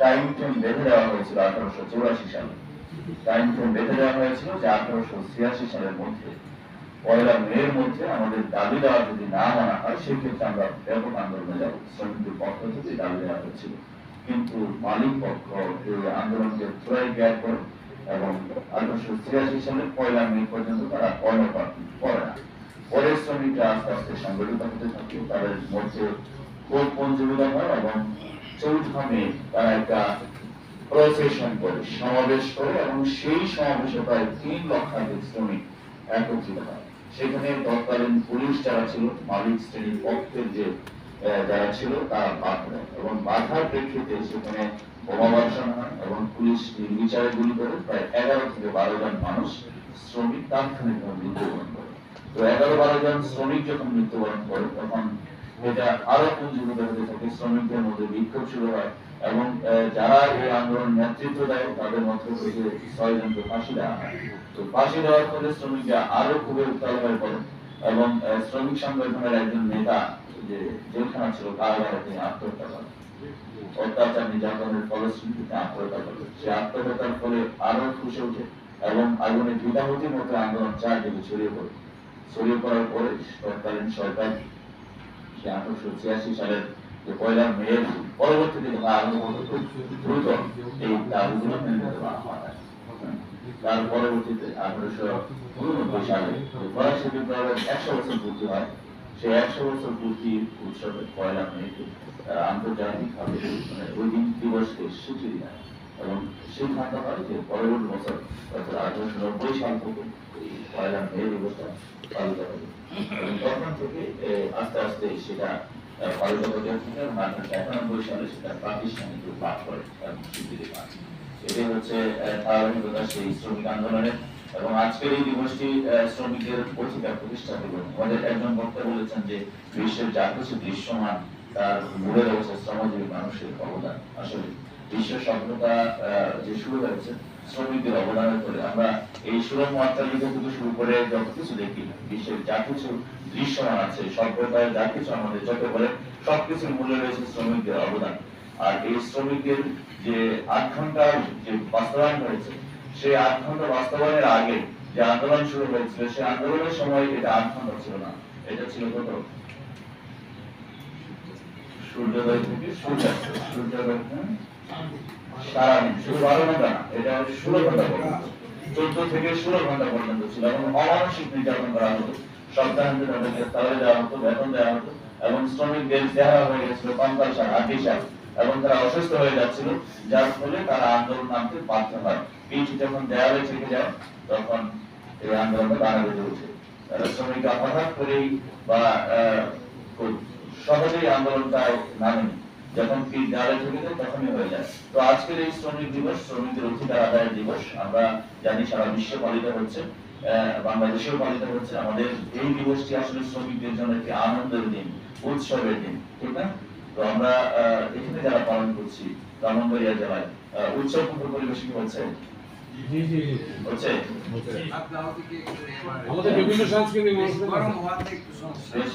Time frame বেঁধে দেওয়া হয়েছিল 1884 সালে। টাইম ফ্রেম বেঁধে দেওয়া হয়েছিল যে 1886 সালের মধ্যে, পয়লা মের মধ্যে আমাদের দাবি দেওয়া যদি না মানা হয় সেক্ষেত্রে আমরা ব্যাপক আন্দোলনে যাব। শ্রমিকদের পক্ষ থেকে দাবি দেওয়া হয়েছিল, কিন্তু মালিক পক্ষ এই আন্দোলনকে পুরাই ত্যাগ করে এবং 1886 সালের পয়লা মে পর্যন্ত তারা কর্মপাত করে না। পরে শ্রমিকরা আস্তে আস্তে সংগঠিত হতে থাকে, তাদের মধ্যে খুব পঞ্জীবিতা হয় এবং 4 মে তারা একটা প্রসেশন করে, সমাবেশ করে এবং সেই সমাবেশে প্রায় 3 লক্ষাধিক শ্রমিক একত্রিত হয়। সেখানে তৎকালীন পুলিশ যারা ছিল, মালিক শ্রেণীর পক্ষের যে যারা ছিল তারা বাধা দেয় এবং বাধার প্রেক্ষিতে সেখানে বোমা বর্ষণ হয় এবং পুলিশ নির্বিচারে গুলি করে প্রায় 11 থেকে 12 জন মানুষ শ্রমিক তাৎক্ষণিকভাবে মৃত্যুবরণ করে। তো 11-12 জন শ্রমিক যখন মৃত্যুবরণ করে তখন এটা আরো পুঞ্জীভূত হতে থাকে, শ্রমিকদের মধ্যে বিক্ষোভ শুরু হয় এবং যারা এই আন্দোলন নেতৃত্ব দেয় তাদের মধ্যে থেকে 6 জনকে ফাঁসি দেওয়া হয়। তো ফাঁসি দেওয়ার ফলে শ্রমিকরা আরো খুবই উত্তাল হয়ে পড়ে এবং শ্রমিক সংগঠনের একজন নেতা যে জেলখানা ছিল কারাগারে তিনি আত্মহত্যা করেন। অত্যাচার নির্যাতনের ফলশ্রুতিতে আত্মহত্যা করে। সে আত্মহত্যার ফলে আরো ফুসে ওঠে এবং আগুনে দ্বিধাহতির মতো আন্দোলন চারদিকে ছড়িয়ে পড়ে। ছড়িয়ে পড়ার পরে তৎকালীন সরকার 1886 সালের যে পয়লা মে পরবর্তীতে আরম্ভ হতো খুব দ্রুত এই দাবিগুলো মেনে নিতে হয়। তার পরবর্তীতে 1889 সালে ফরাসি বিপ্লবের 100 বছর পূর্তি হয়। সেই 100 বছর পূর্তি উৎসবে পয়লা মেতে আন্তর্জাতিকভাবে ওই দিন দিবসকে স্বীকৃতি দেয় এবং সিদ্ধান্ত হয় যে পরবর্তী বছর অর্থাৎ 1890 সাল থেকে এই পয়লা মে দিবসটা পালিত হবে এবং তখন থেকে আস্তে আস্তে সেটা পালিত হতে থাকে এবং 1891 সালে সেটা প্রাতিষ্ঠানিক রূপ লাভ করে এবং স্বীকৃতি পায়। এটাই হচ্ছে ধারাবাহিকতা সেই শ্রমিক আন্দোলনের। এবং আজকের এই দিবসটি শ্রমিকদের অধিকার প্রতিষ্ঠা দিবস। আমাদের একজন বক্তা বলেছেন যে বিশ্বের যা কিছু দৃশ্যমান তার মূলে রয়েছে শ্রমজীবী মানুষের অবদান। আসলে বিশ্ব সভ্যতা যে শুরু হয়েছে শ্রমিকদের অবদানের ফলে। আমরা এই শ্রম অট্টালিকা থেকে শুরু করে যত কিছু দেখি, বিশ্বের যা কিছু দৃশ্যমান আছে, সভ্যতায় যা কিছু আমাদের চোখে পড়ে, সবকিছুর মূলে রয়েছে শ্রমিকদের অবদান। আর এই শ্রমিকদের যে 8 ঘন্টার যে বাস্তবায়ন হয়েছে, সেই 8 ঘন্টা বাস্তবায়নের আগে যে আন্দোলন শুরু হয়েছিল, সেই আন্দোলনের সময় এটা 8 ঘন্টা ছিল না, এটা ছিল কত? সূর্যোদয় থেকে সূর্যাস্ত, সূর্যোদয় সারাদিন, শুধু 12 ঘন্টা না, এটা 16 ঘন্টা পর্যন্ত, 14 থেকে 16 ঘন্টা পর্যন্ত ছিল এবং অমানসিক নির্যাতন করা হতো। সপ্তাহান্তে তাদেরকে স্যালারি দেওয়া হতো, বেতন দেওয়া হতো এবং শ্রমিকদের চেহারা হয়ে গেছিল কঙ্কালসার, হাড্ডিসার এবং তারা অসুস্থ হয়ে যাচ্ছিল, যার ফলে তারা আন্দোলন নামতে বাধ্য হয়। পিঠ যখন দেয়ালে থেকে যায় তখন এই আন্দোলনটা দাঁড়া বেঁধে ওঠে। শ্রমিকরা হঠাৎ করেই বা খুব সহজেই আন্দোলনটায় নামেনি, যখন পিঠ দেয়ালে থেকে যায় তখনই হয়ে যায়। তো আজকের এই শ্রমিক দিবস, শ্রমিকদের অধিকার আদায়ের দিবস, আমরা জানি সারা বিশ্বে পালিত হচ্ছে, বাংলাদেশেও পালিত হচ্ছে। আমাদের এই দিবসটি আসলে শ্রমিকদের জন্য একটি আনন্দের দিন, উৎসবের দিন, ঠিক না? তো আমরা এখানে যারা পালন করছি ব্রাহ্মণবাড়িয়া জেলায় উৎসবমুখর পরিবেশ কি হচ্ছে? হচ্ছে আমাদের বিভিন্ন সাংস্কৃতিক বেশ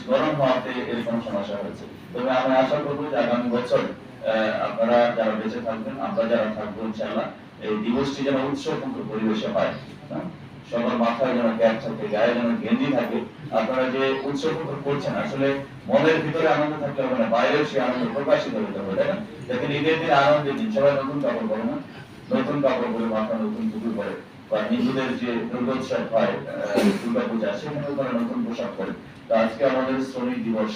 গরম হওয়াতে এরকম সমস্যা হয়েছে। তবে আমি আশা করবো যে আগামী বছর আপনারা যারা বেঁচে থাকবেন, আমরা যারা থাকবো, ইনশাআল্লাহ এই দিবসটি যেন উৎসবমুখর পরিবেশে হয়। সবার মাথায় যেন ক্যাপ থাকে, গায়ে যেন গেঞ্জি থাকে। আপনারা যে উৎসব করছেন, আসলে মনের ভিতরে আনন্দ থাকলে হবে না, বাইরেও সেই আনন্দ প্রকাশিত হতে হবে, তাই না? দেখেন ঈদের দিন আনন্দের দিন, সবাই নতুন কাপড় পরে না, নতুন কাপড় পরে, মাথা নতুন টুপি পরে, বা হিন্দুদের যে দুর্গোৎসব হয় দুর্গা পূজা, সেখানেও তারা নতুন পোশাক পরে। তো আজকে আমাদের শ্রমিক দিবস,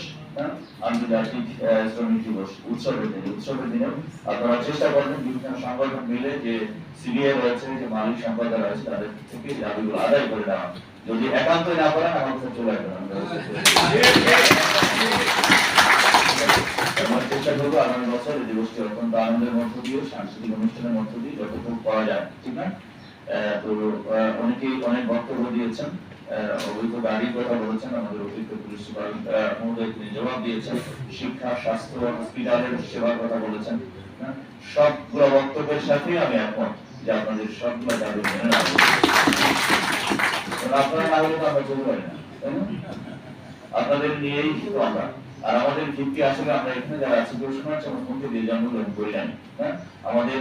আন্তর্জাতিক শ্রমিক দিবস, উৎসবের দিন। উৎসবের দিনে আপনারা চেষ্টা করবেন বিভিন্ন সংগঠন মিলে, যে সিবিআই রয়েছে, যে মালিক সম্প্রদায় রয়েছে, তাদের থেকে দাবিগুলো আদায় করে দেওয়া। যদি একান্তই না করেন আমার কাছে চলে আসবেন, আমরা চেষ্টা করবো আগামী বছর এই দিবসটি অত্যন্ত আনন্দের মধ্য দিয়ে, সাংস্কৃতিক অনুষ্ঠানের মধ্য দিয়ে যতটুকু করা যায়, ঠিক না? তো অনেকেই অনেক বক্তব্য দিয়েছেন, অবৈধ গাড়ির কথা বলেছেন, আমাদের অতিরিক্ত পুলিশ সুপার মহোদয় তিনি জবাব দিয়েছেন, শিক্ষা, স্বাস্থ্য, হসপিটালের সেবার কথা বলেছেন। সবগুলো বক্তব্যের সাথে আমি একমত যে আপনাদের সবগুলো দাবি মেনে নেওয়া, আপনারা না হলে তো আমরা চলতে পারি না, তাই না? আপনাদের নিয়েই তো আমরা, আর আমাদের ভিত্তি আসলে আমরা এখানে যারা আছি পড়াশোনার মধ্যে দিয়ে জন্মগ্রহণ করি নাই, হ্যাঁ আমাদের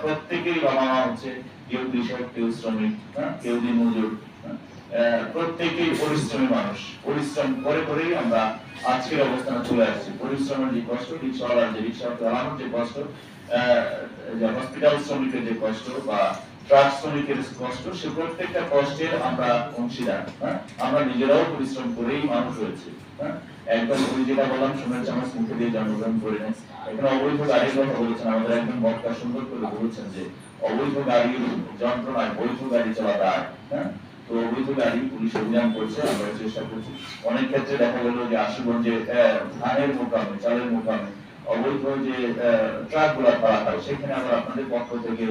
প্রত্যেকেরই বাবা মা হচ্ছে কেউ কৃষক, কেউ শ্রমিক, কেউ দিনমজুর, প্রত্যেকেই পরিশ্রমী মানুষ। পরিশ্রম করে করেই আমরা আজকের অবস্থানে চলে আসছি। পরিশ্রমের যে কষ্ট, রিক্সাওয়ালার যে রিক্সা চালানোর যে কষ্ট, হসপিটাল শ্রমিকের যে কষ্ট বা ট্রাক শ্রমিকের কষ্ট, সে প্রত্যেকটা কষ্টের আমরা অংশীদার। আমরা নিজেরাও পরিশ্রম করেই মানুষ হয়েছে। একদম ওই যেটা বললাম, সোনার চামচ মুখে দিয়ে জন্মগ্রহণ করে নেয়। এখানে অবৈধ গাড়ির কথা বলেছেন, আমাদের একজন বক্তা সুন্দর করে বলেছেন যে অবৈধ গাড়ির যন্ত্রণায় বৈধ গাড়ি চলা দায়। তো অবৈধ গাড়ি পুলিশ অভিযান করছে, আমরা চেষ্টা করছি। অনেক ক্ষেত্রে দেখা গেল যে আশুগঞ্জে ধানের মোকামে, চালের মোকামে অবৈধ যে ট্রাক গুলা করা হয়, সেখানে আবার আপনাদের পক্ষ থেকে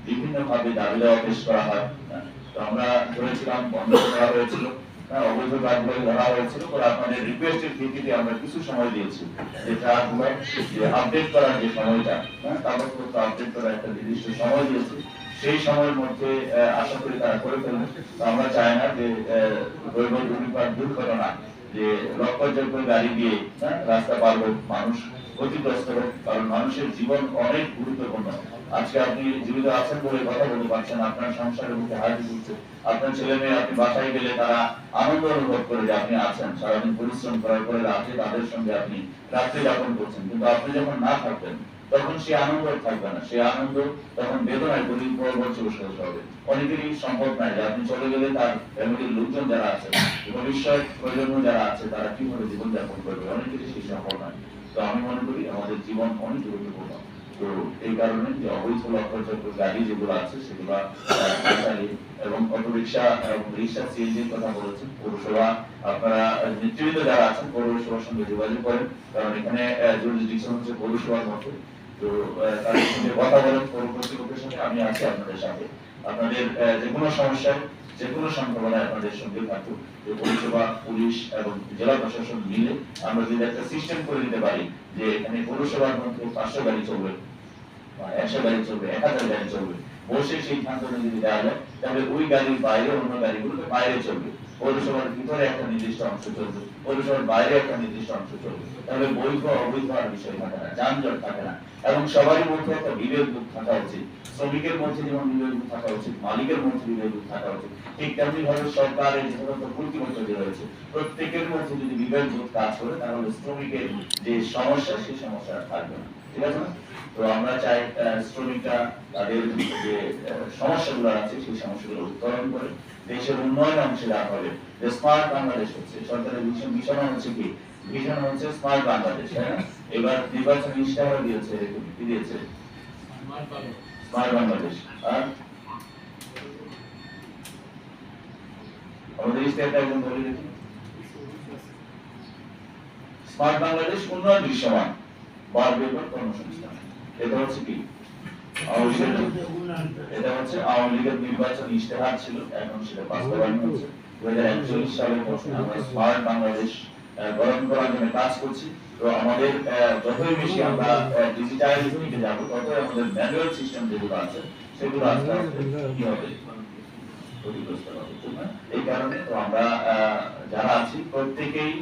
বিভিন্ন ভাবে দাবি দেওয়া পেশ করা হয়। তো আমরা ধরেছিলাম, বন্ধ করা হয়েছিল, অবৈধ ট্রাকগুলো ধরা হয়েছিল। পরে আপনাদের রিকোয়েস্টের ভিত্তিতে আমরা কিছু সময় দিয়েছি যে ট্রাকগুলো যে আপডেট করার যে সময়টা, কাগজপত্র আপডেট করার একটা নির্দিষ্ট সময় দিয়েছি। সেই সময়ের মধ্যে আশা করি তারা করে ফেলবে। আমরা চাই না যে দুর্ঘটনা, যে লক্ষ্যযোগ্য গাড়ি দিয়ে রাস্তা পার হোক, মানুষ ক্ষতিগ্রস্ত হোক, কারণ মানুষের জীবন অনেক গুরুত্বপূর্ণ। আজকে আপনি জীবিত আছেন বলে কথা বলতে পারছেন, আপনার সংসারের মধ্যে হাজির হচ্ছে, আপনার ছেলে মেয়ে, আপনি বাসায় গেলে তারা আনন্দ অনুভব করে যে আপনি আছেন। সারাদিন পরিশ্রম করার পরে রাতে তাদের সঙ্গে আপনি রাত্রি যাপন করছেন, কিন্তু আপনি যখন না থাকবেন তখন সে আনন্দ থাকবে না, সে আনন্দ তখন বেদনায় পরিবর্তন হবে। অনেকেরই সম্ভব নাই যে আপনি চলে গেলে তার ফ্যামিলির লোকজন যারা আছে, ভবিষ্যৎ প্রজন্ম যারা আছে, তারা কিভাবে জীবনযাপন করবে, অনেকেরই সেই সম্ভব নয়। তো আমি মনে করি আমাদের জীবন অনেক গুরুত্বপূর্ণ। তো এই কারণে যে অবৈধ লক্ষ্যযোগ্য গাড়ি যেগুলো আছে সেগুলো এবং অটোরিকশা এবং রিক্সা, সিএনজির কথা বলেছেন, পৌরসভা আপনারা নেতৃবৃন্দ যারা আছেন পৌরসভার সঙ্গে যোগাযোগ করেন, কারণ এখানে জুরিসডিকশন হচ্ছে পৌরসভার মধ্যে। তো তাদের সঙ্গে কথা বলেন, পৌর কর্তৃপক্ষের সাথে, আমি আছি আপনাদের সাথে। আপনাদের যে কোনো সমস্যায়, যে কোনো সম্ভাবনায় আপনাদের সঙ্গে থাকুক। যে পৌরসভা, পুলিশ এবং জেলা প্রশাসন মিলে আমরা যদি একটা সিস্টেম করে দিতে পারি যে এখানে পৌরসভার মধ্যে 500 গাড়ি চলবে, 100 গাড়ি চলবে, 1000 গাড়ি চলবে, বসে সিদ্ধান্ত যদি দেওয়া যায়, তাহলে ওই গাড়ির বাইরে অন্য গাড়িগুলো বাইরে চলবে। পৌরসভার ভিতরে একটা নির্দিষ্ট অংশ চলবে, পৌরসভার বাইরে একটা নির্দিষ্ট অংশ চলবে। তাহলে বৈধ অবৈধ আর বিষয় থাকে না, যানজট থাকে না, এবং সবারই মধ্যে একটা বিবেকবোধ থাকা উচিত। শ্রমিকের মধ্যে যেমন বিবেকবোধ থাকা উচিত, মালিকের মধ্যে বিবেকবোধ থাকা উচিত, ঠিক তেমনি ভাবে সরকারের যে সমস্ত কর্তৃপক্ষ রয়েছে, প্রত্যেকের মধ্যে যদি বিবেকবোধ কাজ করে, তাহলে শ্রমিকের যে সমস্যা, সেই সমস্যা থাকবে না। ঠিক আছে না? তো আমরা চাই শ্রমিকরা তাদের যে সমস্যাগুলো আছে সেই সমস্যাগুলো উত্তরণ করে দেশের উন্নয়নে অংশীদার হবে। যে স্মার্ট বাংলাদেশ হচ্ছে সরকারের মিশন, হচ্ছে কি ভিশন হচ্ছে স্মার্ট বাংলাদেশ। হ্যাঁ, এবার নির্বাচন ইশতেহার দিয়েছে, স্মার্ট বাংলাদেশ। আর আমাদের ইশতেহারটা একদম বলে দেখি, স্মার্ট বাংলাদেশ, উন্নয়ন দৃশ্যমান, বাড়বে কর্মসংস্থান। এটা হচ্ছে কি এটা হচ্ছে আওয়ামী লীগের নির্বাচন ইশতেহার ছিল, এখন সেটা বাস্তবায়ন হচ্ছে। 2041 সালের আমরা স্মার্ট বাংলাদেশ গঠন করার জন্য কাজ করছি। তো আমাদের যতই বেশি আমরা ডিজিটাল দিকে যাব, ততই আমাদের ম্যানুয়াল সিস্টেম যেগুলো আছে সেগুলো আস্তে আস্তে কি হবে, ক্ষতিগ্রস্ত হবে। এই কারণে তো আমরা যারা আছি প্রত্যেকেই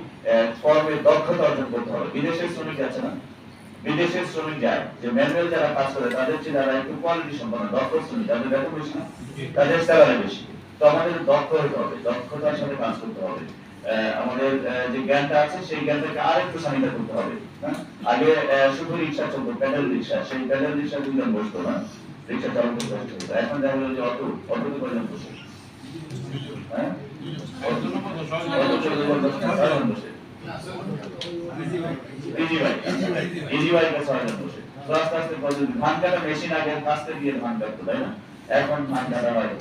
ফর্মে দক্ষতা অর্জন করতে হবে। বিদেশের শ্রমিক আছে না, বিদেশের শ্রমিক যায় যে ম্যানুয়াল যারা কাজ করে, তাদের চেয়ে যারা একটু কোয়ালিটি সম্পন্ন দক্ষ শ্রমিক, তাদের বেতন বেশি, তাদের স্যালারি বেশি। তো আমাদের দক্ষ হতে হবে, দক্ষতার সাথে কাজ করতে হবে। আমাদের যে জ্ঞানটা আছে সেই জ্ঞানটাকে আরেকটু সানিটা করতে হবে। আগে শুধু রিক্সা চলতো, প্যাডেল রিক্সা, সেই প্যাডেল রিক্সা 2 জন বসতো না, রিক্সা চালক করতে হতো। এখন দেখা গেল যে অটোতে কয়জন বসে, হ্যাঁ বসে আস্তে আস্তে ধান কাটা মেশিন আগে কাস্তে দিয়ে ধান কাটতো, তাই না? এখন ধান কাটা হয়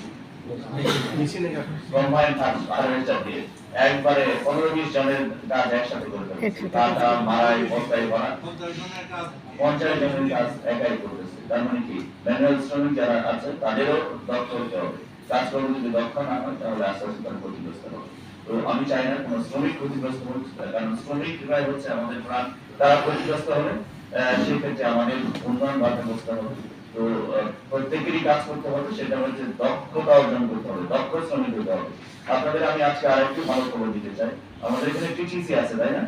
একবারে 15-20 জনের কাজ একসাথে করে কাটা, মারাই, বস্তায় ভরা, 50 জনের কাজ একাই করতেছে। তার মানে কি ম্যানুয়াল শ্রমিক যারা আছে তাদেরও দক্ষ হতে হবে। কাজকর্ম যদি দক্ষ না হয় তাহলে আস্তে আস্তে তারা ক্ষতিগ্রস্ত হবে। তো আমি চাই না কোনো শ্রমিক ক্ষতিগ্রস্ত হোক, কারণ শ্রমিকরাই হচ্ছে আমাদের প্রাণ। তারা ক্ষতিগ্রস্ত হবে, সেক্ষেত্রে আমাদের উন্নয়ন বাধাগ্রস্ত হবে। তো প্রত্যেকেরই কাজ করতে হবে, সেটা হচ্ছে দক্ষতা অর্জন করতে হবে, দক্ষ শ্রমিক হতে হবে। আপনাদের আমি আজকে আরেকটু ভালো খবর দিতে চাই। আমাদের এখানে টিটিসি আছে, তাই না?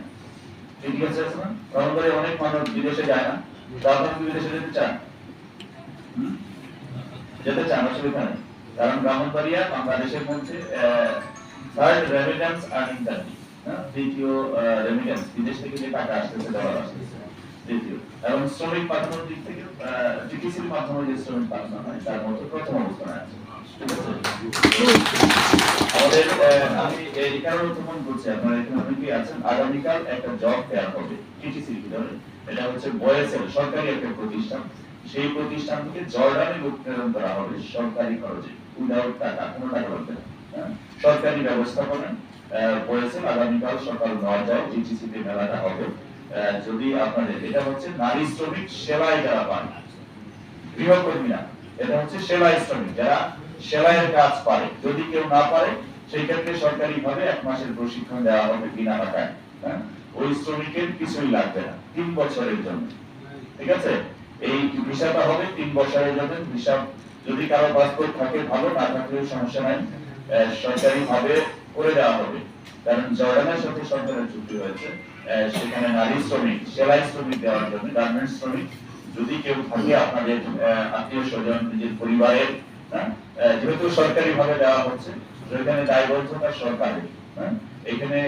ঠিক আছে না? ভ্রমণ করে অনেক মানুষ বিদেশে যায় না, তো আপনারা কি বিদেশে যেতে চান? যেতে চান, অসুবিধা নেই। কারণ ব্রাহ্মণবাড়িয়া বাংলাদেশের মধ্যে থার্ড রেমিটেন্স আর্নিং কান্ট্রি, দ্বিতীয় রেমিটেন্স, বিদেশ থেকে যে টাকা আসতেছে, ডলার আসতেছে দ্বিতীয়, এবং শ্রমিক পাঠানোর দিক থেকে টিটিসির মাধ্যমে যে শ্রমিক পাঠানো হয় তার মধ্যে প্রথম অবস্থানে আছে। আমাদের আমি এই কারণে উত্থাপন করছি, আপনারা এখানে অনেকেই আছেন, আগামীকাল একটা জব ফেয়ার হবে টিটিসির ভিতরে। এটা হচ্ছে বয়েসেল সরকারি একটা প্রতিষ্ঠান, সেই প্রতিষ্ঠান থেকে জর্ডানে লোক প্রেরণ করা হবে সরকারি খরচে, উইদাউট টাকা, কোনো টাকা লাগবে না, সরকারি ব্যবস্থাপনা। বয়েসেল আগামীকাল সকাল 9টায় টিটিসিতে মেলাটা হবে। যদি আপনাদের এটা হচ্ছে নারী শ্রমিক সেলাই যারা পান, গৃহকর্মী না, এটা হচ্ছে সেলাই শ্রমিক যারা সেলাইয়ের কাজ পারে, যদি কেউ না পারে সেই ক্ষেত্রে সরকারি ভাবে 1 মাসের প্রশিক্ষণ দেওয়া হবে বিনা টাকায়। ওই শ্রমিকের কিছুই লাগবে না 3 বছরের জন্য, ঠিক আছে? এই ভিসাটা হবে 3 বছরের জন্য। ভিসা যদি কারো পাসপোর্ট থাকে ভালো, না থাকলেও সমস্যা নাই, সরকারি ভাবে করে দেওয়া হবে। কারণ জর্ডানের সাথে সরকারের চুক্তি হয়েছে, সেখানে নারী শ্রমিক, সেলাই শ্রমিক দেওয়ার জন্য, গার্মেন্টস শ্রমিক যদি কেউ থাকে আপনাদের আত্মীয় স্বজন, নিজের পরিবারের, যেহেতু সরকারি ভাবে দেওয়া হচ্ছে, সেখানে দায়বদ্ধতা সরকারের। এখানে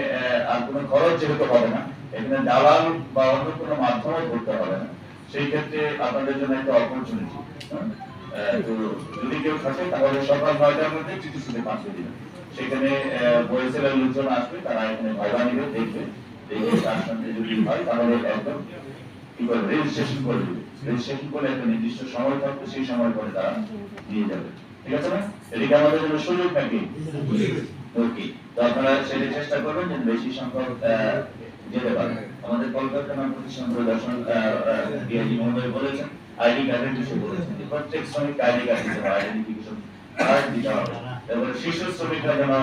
আর কোনো খরচ যেহেতু হবে না, এখানে দালাল বা অন্য কোনো মাধ্যমে করতে হবে না, সেই ক্ষেত্রে আপনাদের জন্য একটা অপরচুনিটি। তো যদি কেউ থাকে তাহলে সকাল 9টার মধ্যে টিটিসিতে পাঠিয়ে দিবেন। সেখানে বয়েসেলের লোকজন আসবে, তারা এখানে ভাইবা নিবে, দেখবে, দেখে তার সঙ্গে যদি হয় তাহলে একদম কি করবে, রেজিস্ট্রেশন করে দিবে। রেজিস্ট্রেশন করলে একটা নির্দিষ্ট সময় থাকবে, সেই সময় পরে তারা নিয়ে যাবে, ঠিক আছে না? এদিকে আমাদের জন্য সুযোগ নাকি? ওকে, তো আপনারা সেটা চেষ্টা করবেন যে বেশি সংখ্যক যেতে পারেন। আমাদের কলকাতা প্রতিষ্ঠান পরিদর্শন ডিআইজি মহোদয় বলেছেন, আইডি কার্ডের বিষয়ে বলেছেন যে প্রত্যেক শ্রমিক আইডি কার্ড দিতে হবে, আইডেন্টিফিকেশন কার্ড দিতে হবে। তারপরে শিশু শ্রমিকরা যেন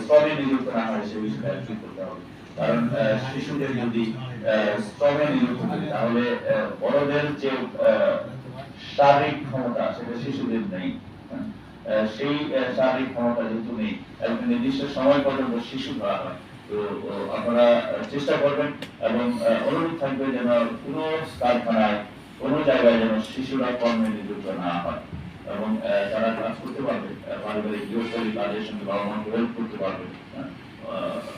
শ্রমে নিযুক্ত না হয় সে বিষয়ে ঠিক করতে হবে। কারণ শিশুদের যদি শ্রমে নিযুক্ত করি তাহলে বড়দের যে শারীরিক ক্ষমতা সেটা শিশুদের নেই। সেই শারীরিক ক্ষমতা যেহেতু নেই, একটা নির্দিষ্ট সময় পর্যন্ত শিশু ধরা হয়। তো আপনারা চেষ্টা করবেন এবং অনুরোধ থাকবে যেন কোনো কারখানায়, কোনো জায়গায় যেন শিশুরা কর্মে নিযুক্ত না হয়, এবং তারা কাজ করতে পারবে, পারিবারিক গৃহস্থালী কাজের সঙ্গে বাবা মাকে হেল্প করতে পারবে।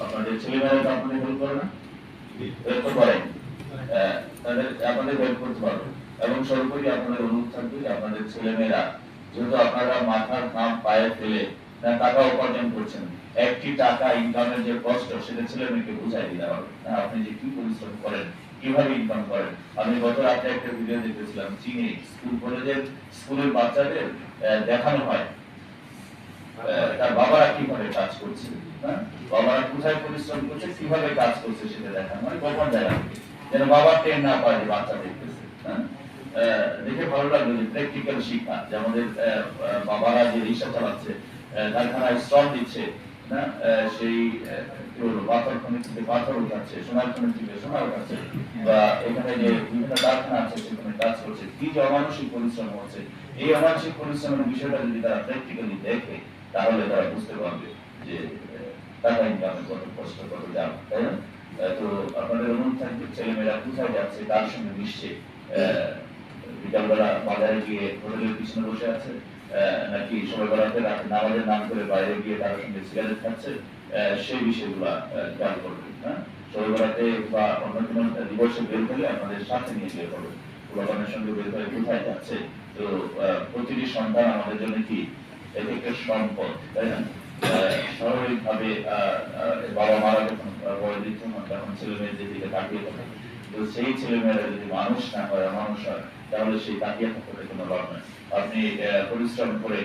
আপনাদের ছেলেমেয়েরা তো আপনাদের হেল্প করে না, হেল্প করে, তাদের আপনাদের হেল্প করতে পারবে। এবং সর্বোপরি আপনাদের অনুরোধ থাকবে যে আপনাদের ছেলেমেয়েরা, যেহেতু আপনারা মাথার ঘাম পায়ে ফেলে টাকা উপার্জন করছেন, একটি টাকা ইনকামের যে কষ্ট সেটা ছেলে মেয়েকে বুঝাই দিতে হবে। আপনি যে কি পরিশ্রম করেন, কিভাবে ইনকাম করেন। আমি গত রাতে একটা ভিডিও দেখতেছিলাম, চীনে স্কুল কলেজের স্কুলের বাচ্চাদের দেখানো হয় তার বাবারা কিভাবে কাজ করছে, বাবারা কোথায় পরিশ্রম করছে, কিভাবে কাজ করছে সেটা দেখানো হয় গোপন জায়গা থেকে, যেন বাবা টেন না পায় যে বাচ্চা দেখতেছে। দেখে ভালো লাগলো যে প্র্যাকটিক্যাল শিক্ষা, যে আমাদের বাবারা যে রিক্সা চালাচ্ছে, কারখানায় শ্রম দিচ্ছে, সেই পাথর খনি থেকে পাথর উঠাচ্ছে, সোনার খনি থেকে সোনা উঠাচ্ছে, বা এখানে যে বিভিন্ন কারখানা আছে সেখানে কাজ করছে, কি যে অমানসিক পরিশ্রম হচ্ছে। এই অমানসিক পরিশ্রমের বিষয়টা যদি তারা প্র্যাকটিক্যালি দেখে তাহলে তারা বুঝতে পারবে যে টাকা ইনকামের কত কষ্ট, কত দাম, তাই না? তো আপনাদের অনুরোধ থাকবে ছেলেমেয়েরা কোথায় যাচ্ছে, তার সঙ্গে মিশছে, বিকালবেলা বাজারে গিয়ে হোটেলের পিছনে বসে আছে, নাকি সবাই বেড়াতে নামাজের নাম করে বাইরে গিয়ে তার সঙ্গে সিগারেট খাচ্ছে, সেই বিষয়গুলো খেয়াল করবেন। সবাই বেড়াতে বা অন্য কোনো দিবসে বের হলে আপনাদের সাথে নিয়ে বের হবে, পোলাপানের সঙ্গে বের হয়ে কোথায় যাচ্ছে। তো প্রতিটি সন্তান আমাদের জন্য কি এক একটা সম্পদ, তাই না? স্বাভাবিক ভাবে বাবা মারা যখন বলে দিচ্ছেন তখন ছেলে মেয়েদের দিকে তাকিয়ে থাকে, তো সেই ছেলে মেয়েরা যদি মানুষ না হয়, মানুষ হয়, তাহলে সেই তাকিয়ে থাকতে কোনো লাভ নাই। আপনি পরিশ্রম করে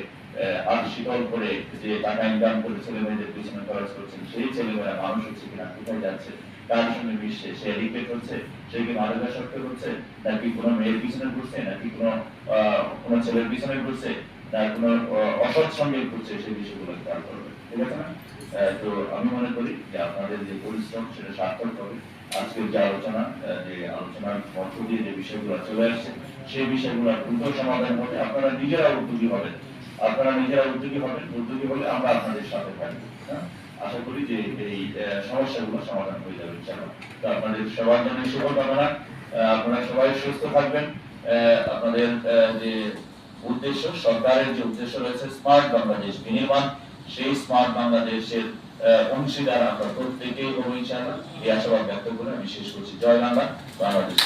হাত শীতল করে যে টাকা ইনকাম করে ছেলে মেয়েদের পিছনে খরচ করছেন, সেই ছেলেমেয়েরা মানুষ হচ্ছে কিনা, কোথায় যাচ্ছে, কার সঙ্গে মিশছে, সে এডিক্টেড হচ্ছে, সে কি মাদকাসক্ত হচ্ছে, নাকি কোনো মেয়ের পিছনে ঘুরছে, নাকি কোনো ছেলের পিছনে ঘুরছে, না কোনো অসৎ সঙ্গে ঘুরছে, সেই বিষয়গুলো খেয়াল করবে, ঠিক আছে না? তো আমি মনে করি যে আপনাদের যে পরিশ্রম সেটা সার্থক হবে। আজকের যে আলোচনা, যে আলোচনার মধ্য দিয়ে যে বিষয়গুলো চলে আসছে, সেই বিষয়গুলো দ্রুত সমাধান হবে। আপনারা নিজেরা উদ্যোগী হবেন, আপনারা নিজেরা উদ্যোগী হবেন, উদ্যোগী হলে আমরা আপনাদের সাথে থাকবো। আশা করি যে এই সমস্যাগুলো সমাধান হয়ে যাবে ইনশাআল্লাহ। তো আপনাদের সবার জন্য শুভকামনা। আপনারা সবাই সুস্থ থাকবেন। আপনাদের যে উদ্দেশ্য, সরকারের যে উদ্দেশ্য রয়েছে স্মার্ট বাংলাদেশ বিনির্মাণ, সেই স্মার্ট বাংলাদেশের অংশীদার আমরা প্রত্যেকেই হবো ইনশাআল্লাহ। এই আশাবাদ ব্যক্ত করে আমি শেষ করছি। জয় বাংলা, বাংলাদেশ।